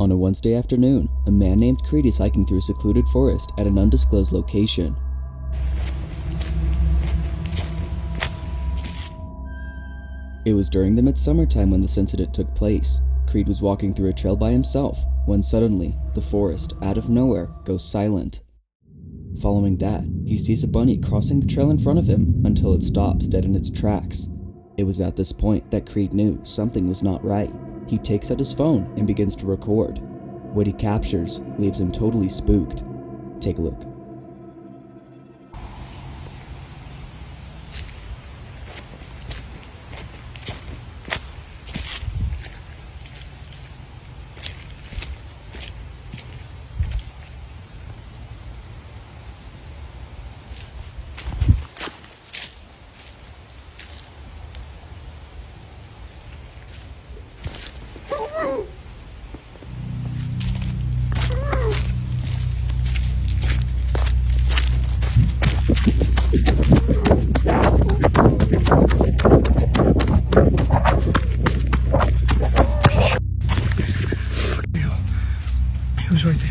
On a Wednesday afternoon, a man named Creed is hiking through a secluded forest at an undisclosed location. It was during the midsummer time when this incident took place. Creed was walking through a trail by himself when suddenly, the forest, out of nowhere, goes silent. Following that, he sees a bunny crossing the trail in front of him until it stops dead in its tracks. It was at this point that Creed knew something was not right. He takes out his phone and begins to record. What he captures leaves him totally spooked. Take a look. He was right there.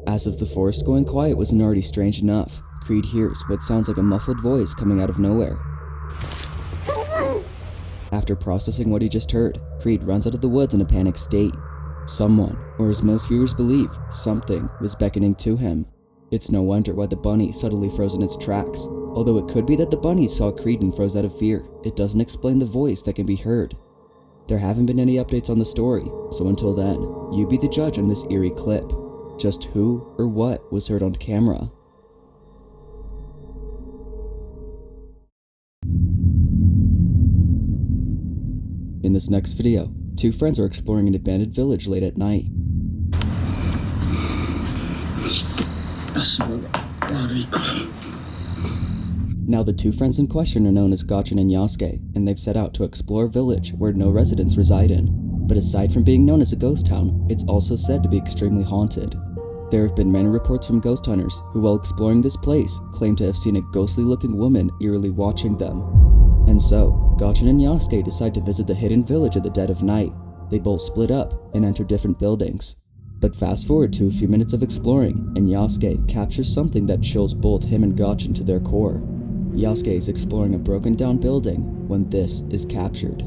As if the forest going quiet wasn't already strange enough, Creed hears what sounds like a muffled voice coming out of nowhere. After processing what he just heard, Creed runs out of the woods in a panicked state. Someone, or as most viewers believe, something was beckoning to him. It's no wonder why the bunny suddenly froze in its tracks. Although it could be that the bunny saw Creed and froze out of fear, it doesn't explain the voice that can be heard. There haven't been any updates on the story, so until then, you be the judge on this eerie clip. Just who or what was heard on camera? In this next video, two friends are exploring an abandoned village late at night. Now the two friends in question are known as Gachin and Yasuke, and they've set out to explore a village where no residents reside in. But aside from being known as a ghost town, it's also said to be extremely haunted. There have been many reports from ghost hunters who, while exploring this place, claim to have seen a ghostly looking woman eerily watching them. And so, Gachin and Yasuke decide to visit the hidden village at the dead of night. They both split up and enter different buildings. But fast forward to a few minutes of exploring, and Yasuke captures something that chills both him and Gachin to their core. Yasuke is exploring a broken down building when this is captured.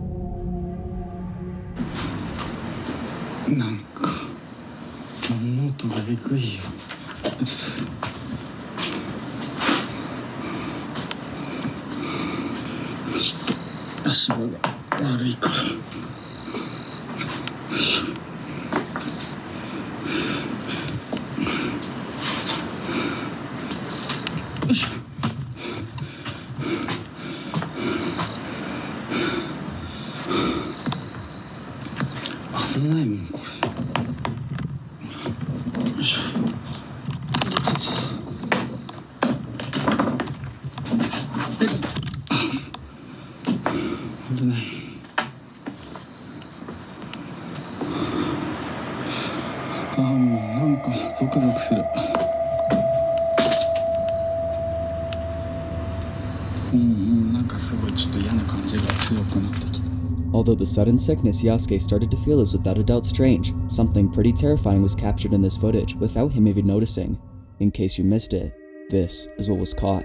Although the sudden sickness Yasuke started to feel is without a doubt strange, something pretty terrifying was captured in this footage without him even noticing. In case you missed it, this is what was caught.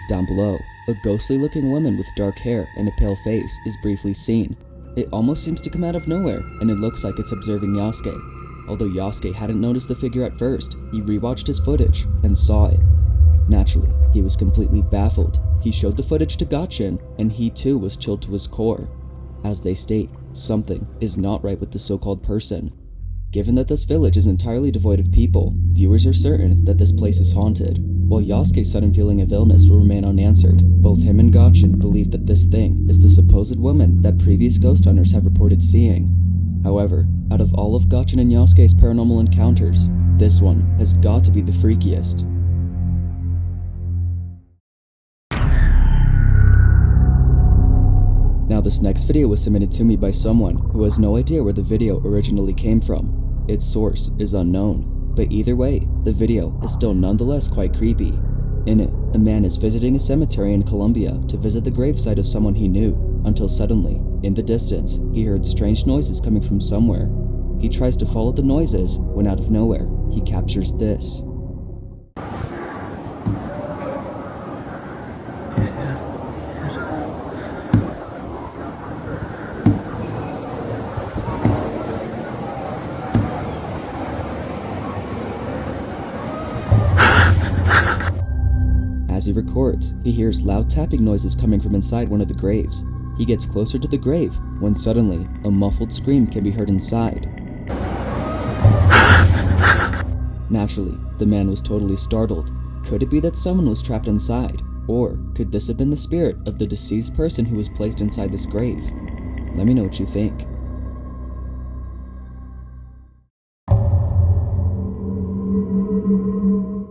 Down below, a ghostly looking woman with dark hair and a pale face is briefly seen. It almost seems to come out of nowhere, and it looks like it's observing Yasuke. Although Yasuke hadn't noticed the figure at first, he rewatched his footage and saw it. Naturally, he was completely baffled. He showed the footage to Gachin, and he too was chilled to his core. As they state, something is not right with the so-called person. Given that this village is entirely devoid of people, viewers are certain that this place is haunted. While Yasuke's sudden feeling of illness will remain unanswered, both him and Gotchin believe that this thing is the supposed woman that previous ghost hunters have reported seeing. However, out of all of Gotchin and Yasuke's paranormal encounters, this one has got to be the freakiest. Now this next video was submitted to me by someone who has no idea where the video originally came from. Its source is unknown, but either way, the video is still nonetheless quite creepy. In it, a man is visiting a cemetery in Colombia to visit the gravesite of someone he knew, until suddenly, in the distance, he heard strange noises coming from somewhere. He tries to follow the noises, when out of nowhere, he captures this. As he records, he hears loud tapping noises coming from inside one of the graves. He gets closer to the grave, when suddenly, a muffled scream can be heard inside. Naturally, the man was totally startled. Could it be that someone was trapped inside? Or could this have been the spirit of the deceased person who was placed inside this grave? Let me know what you think.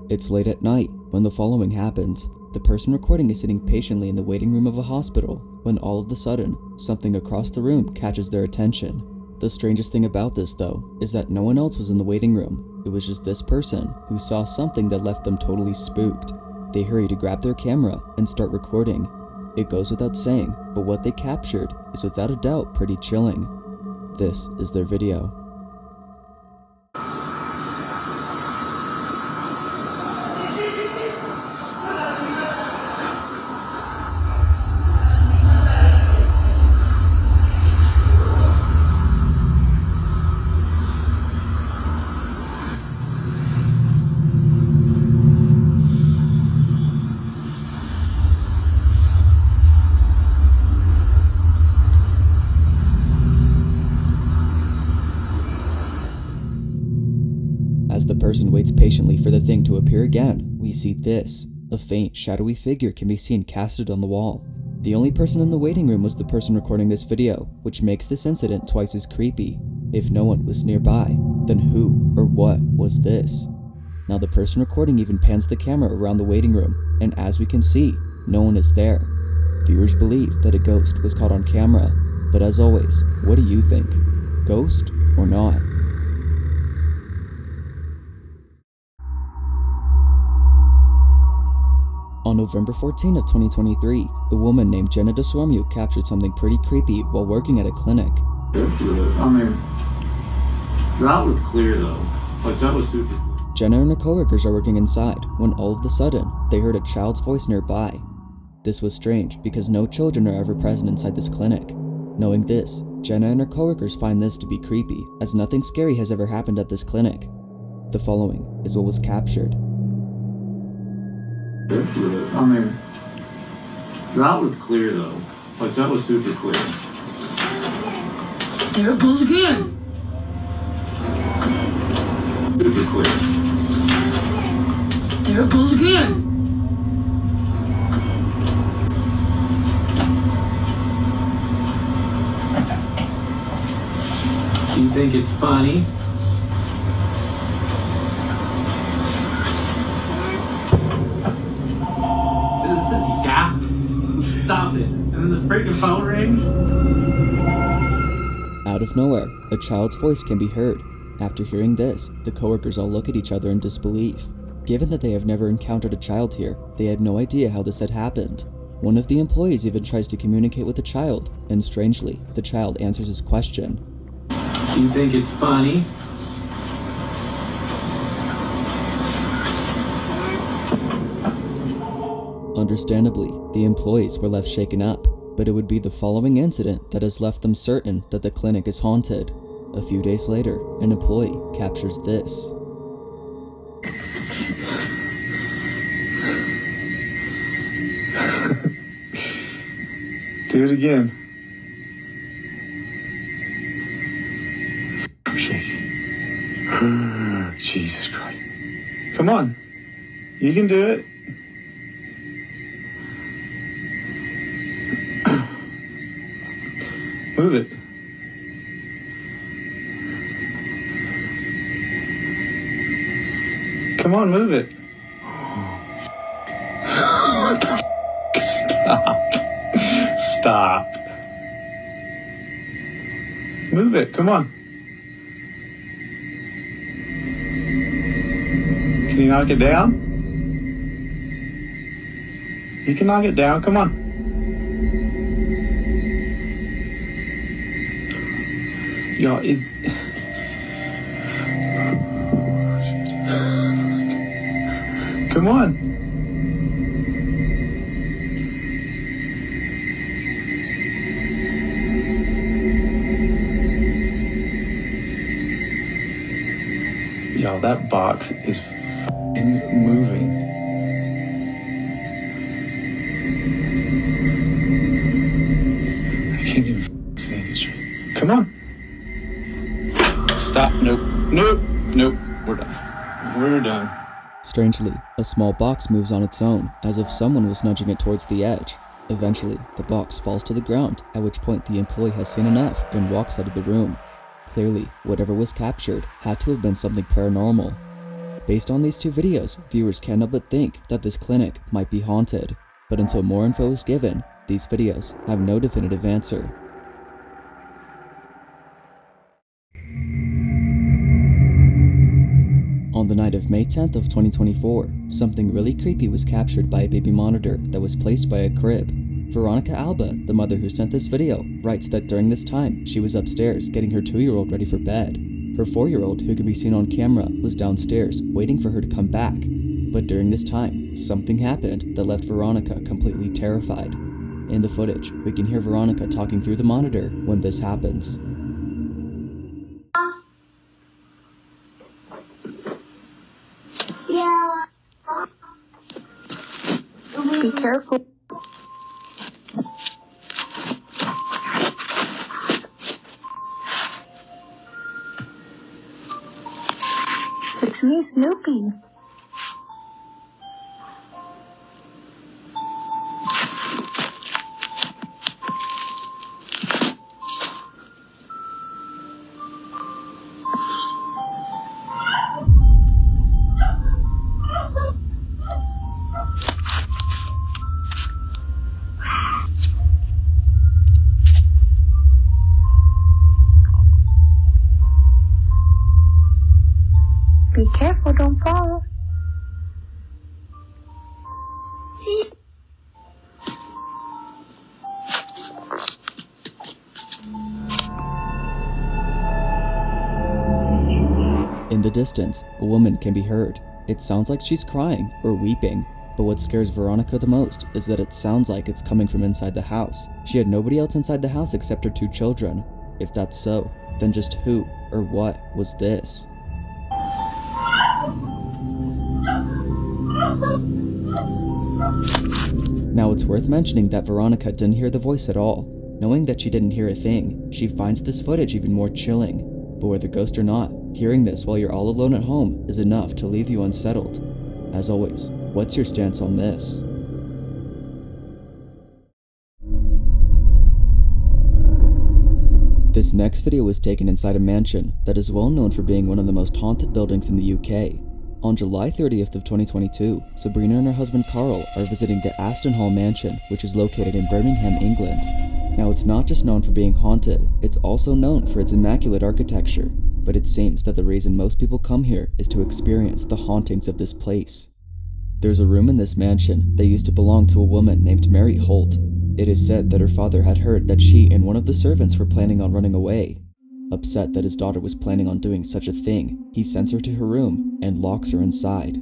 It's late at night when the following happens. The person recording is sitting patiently in the waiting room of a hospital when all of a sudden, something across the room catches their attention. The strangest thing about this though, is that no one else was in the waiting room. It was just this person who saw something that left them totally spooked. They hurry to grab their camera and start recording. It goes without saying, but what they captured is without a doubt pretty chilling. This is their video. As the person waits patiently for the thing to appear again, we see this. A faint, shadowy figure can be seen casted on the wall. The only person in the waiting room was the person recording this video, which makes this incident twice as creepy. If no one was nearby, then who or what was this? Now the person recording even pans the camera around the waiting room, and as we can see, no one is there. Viewers believe that a ghost was caught on camera, but as always, what do you think? Ghost or not? On November 14 of 2023, a woman named Jenna DeSormu captured something pretty creepy while working at a clinic. I mean, that was clear though. Like, that was super clear. Jenna and her coworkers are working inside when all of a sudden, they heard a child's voice nearby. This was strange because no children are ever present inside this clinic. Knowing this, Jenna and her coworkers find this to be creepy, as nothing scary has ever happened at this clinic. The following is what was captured. I mean, that was clear though. Like, that was super clear. There it goes again! Super clear. There it goes again! Do you think it's funny? Yeah. Stop it. And then the freaking phone rings. Out of nowhere, a child's voice can be heard. After hearing this, the coworkers all look at each other in disbelief. Given that they have never encountered a child here, they had no idea how this had happened. One of the employees even tries to communicate with the child, and strangely, the child answers his question. Do you think it's funny? Understandably, the employees were left shaken up, but it would be the following incident that has left them certain that the clinic is haunted. A few days later, an employee captures this. Do it again. I'm shaking. Jesus Christ. Come on. You can do it. Move it. Come on, move it. Stop. Stop. Move it. Come on. Can you knock it down? You can knock it down. Come on. Y'all, come on. Y'all, that box is f***ing moving. I can't even think it straight. Come on. Stop. Nope. Nope. Nope. We're done. We're done. Strangely, a small box moves on its own, as if someone was nudging it towards the edge. Eventually, the box falls to the ground, at which point the employee has seen enough and walks out of the room. Clearly, whatever was captured had to have been something paranormal. Based on these two videos, viewers can't help but think that this clinic might be haunted. But until more info is given, these videos have no definitive answer. On the night of May 10th of 2024, something really creepy was captured by a baby monitor that was placed by a crib. Veronica Alba, the mother who sent this video, writes that during this time, she was upstairs getting her 2-year-old ready for bed. Her 4-year-old, who can be seen on camera, was downstairs waiting for her to come back. But during this time, something happened that left Veronica completely terrified. In the footage, we can hear Veronica talking through the monitor when this happens. Yeah. Be careful. It's me, Snoopy. Be careful, don't fall. In the distance, a woman can be heard. It sounds like she's crying or weeping, but what scares Veronica the most is that it sounds like it's coming from inside the house. She had nobody else inside the house except her 2 children. If that's so, then just who or what was this? Now it's worth mentioning that Veronica didn't hear the voice at all. Knowing that she didn't hear a thing, she finds this footage even more chilling. But whether ghost or not, hearing this while you're all alone at home is enough to leave you unsettled. As always, what's your stance on this? This next video was taken inside a mansion that is well known for being one of the most haunted buildings in the UK. On July 30th of 2022, Sabrina and her husband Carl are visiting the Aston Hall mansion, which is located in Birmingham, England. Now it's not just known for being haunted, it's also known for its immaculate architecture, but it seems that the reason most people come here is to experience the hauntings of this place. There's a room in this mansion that used to belong to a woman named Mary Holt. It is said that her father had heard that she and one of the servants were planning on running away. Upset that his daughter was planning on doing such a thing, he sends her to her room and locks her inside.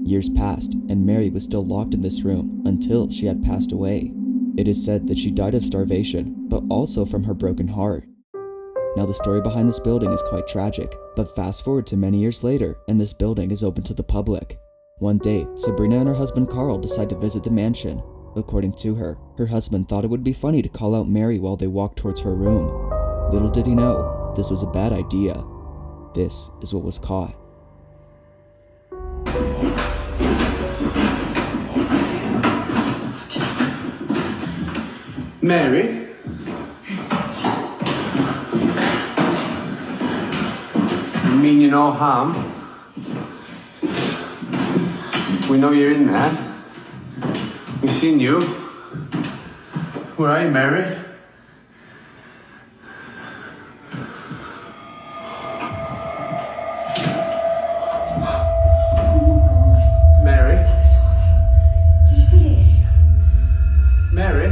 Years passed, and Mary was still locked in this room until she had passed away. It is said that she died of starvation, but also from her broken heart. Now the story behind this building is quite tragic, but fast forward to many years later, and this building is open to the public. One day, Sabrina and her husband Carl decide to visit the mansion. According to her, her husband thought it would be funny to call out Mary while they walked towards her room. Little did he know, this was a bad idea. This is what was caught. Mary? mean you no harm. We know you're in there. We've seen you. Where are you, Mary? Mary? Did you see it? Mary?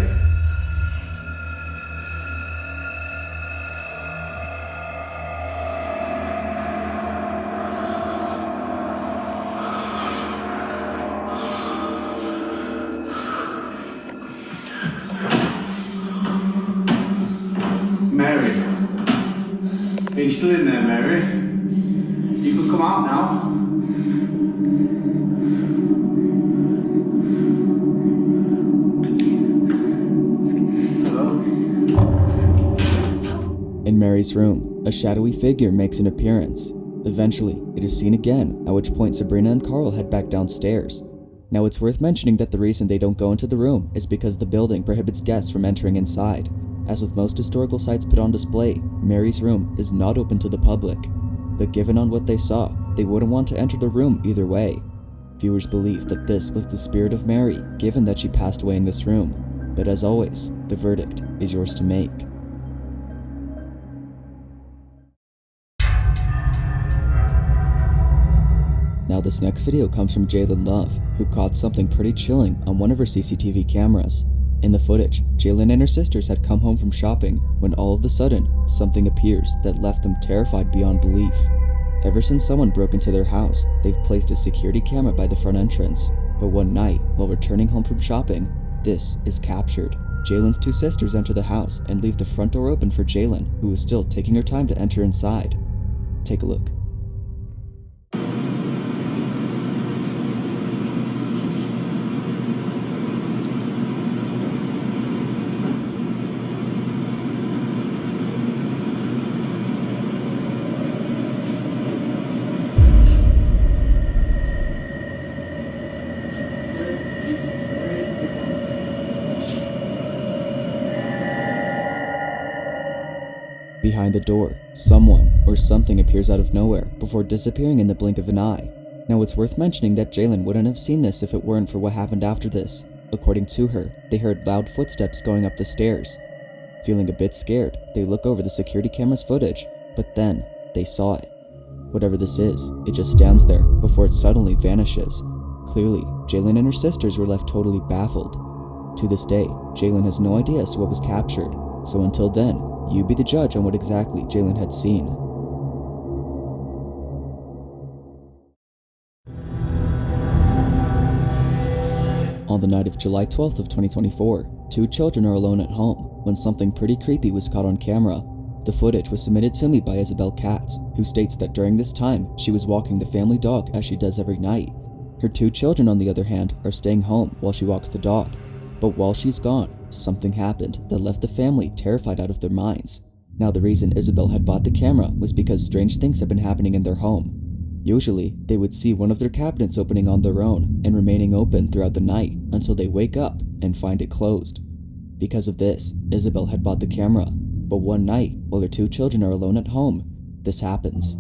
Mary? Are you still in there, Mary? You can come out now. Hello? In Mary's room, a shadowy figure makes an appearance. Eventually, it is seen again, at which point Sabrina and Carl head back downstairs. Now it's worth mentioning that the reason they don't go into the room is because the building prohibits guests from entering inside. As with most historical sites put on display, Mary's room is not open to the public. But given on what they saw, they wouldn't want to enter the room either way. Viewers believe that this was the spirit of Mary, given that she passed away in this room. But as always, the verdict is yours to make. Now this next video comes from Jalen Love, who caught something pretty chilling on one of her CCTV cameras. In the footage, Jalen and her sisters had come home from shopping when all of a sudden, something appears that left them terrified beyond belief. Ever since someone broke into their house, they've placed a security camera by the front entrance. But one night, while returning home from shopping, this is captured. Jalen's two sisters enter the house and leave the front door open for Jalen, who is still taking her time to enter inside. Take a look. Behind the door, someone or something appears out of nowhere before disappearing in the blink of an eye. Now it's worth mentioning that Jalen wouldn't have seen this if it weren't for what happened after this. According to her, they heard loud footsteps going up the stairs. Feeling a bit scared, they look over the security camera's footage, but then they saw it. Whatever this is, it just stands there before it suddenly vanishes. Clearly, Jalen and her sisters were left totally baffled. To this day, Jalen has no idea as to what was captured, so until then, you be the judge on what exactly Jalen had seen. On the night of July 12th of 2024, two children are alone at home when something pretty creepy was caught on camera. The footage was submitted to me by Isabel Katz, who states that during this time, she was walking the family dog as she does every night. Her two children, on the other hand, are staying home while she walks the dog. But while she's gone, something happened that left the family terrified out of their minds. Now the reason Isabel had bought the camera was because strange things had been happening in their home. Usually, they would see one of their cabinets opening on their own and remaining open throughout the night until they wake up and find it closed. Because of this, Isabel had bought the camera, but one night, while their two children are alone at home, this happens.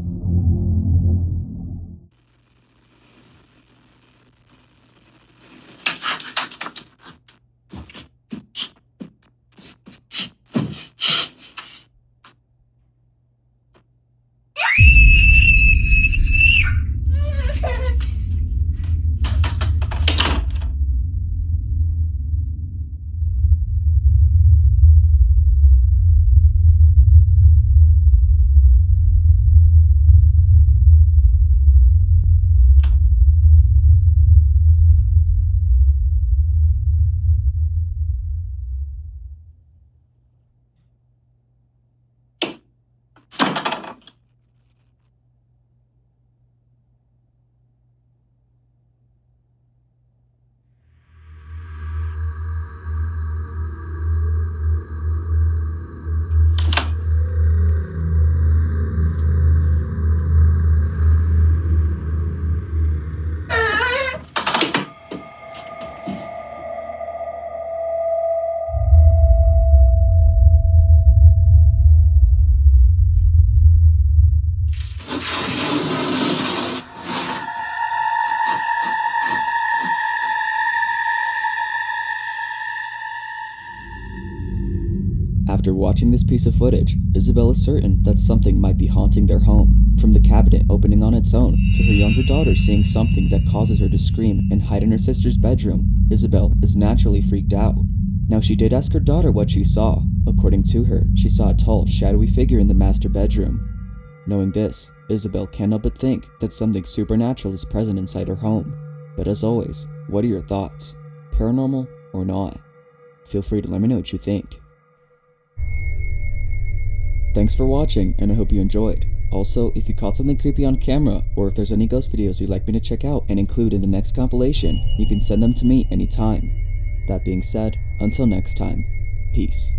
watching this piece of footage, Isabel is certain that something might be haunting their home. From the cabinet opening on its own, to her younger daughter seeing something that causes her to scream and hide in her sister's bedroom, Isabel is naturally freaked out. Now she did ask her daughter what she saw. According to her, she saw a tall, shadowy figure in the master bedroom. Knowing this, Isabel cannot but think that something supernatural is present inside her home. But as always, what are your thoughts? Paranormal or not? Feel free to let me know what you think. Thanks for watching, and I hope you enjoyed. Also, if you caught something creepy on camera, or if there's any ghost videos you'd like me to check out and include in the next compilation, you can send them to me anytime. That being said, until next time, peace.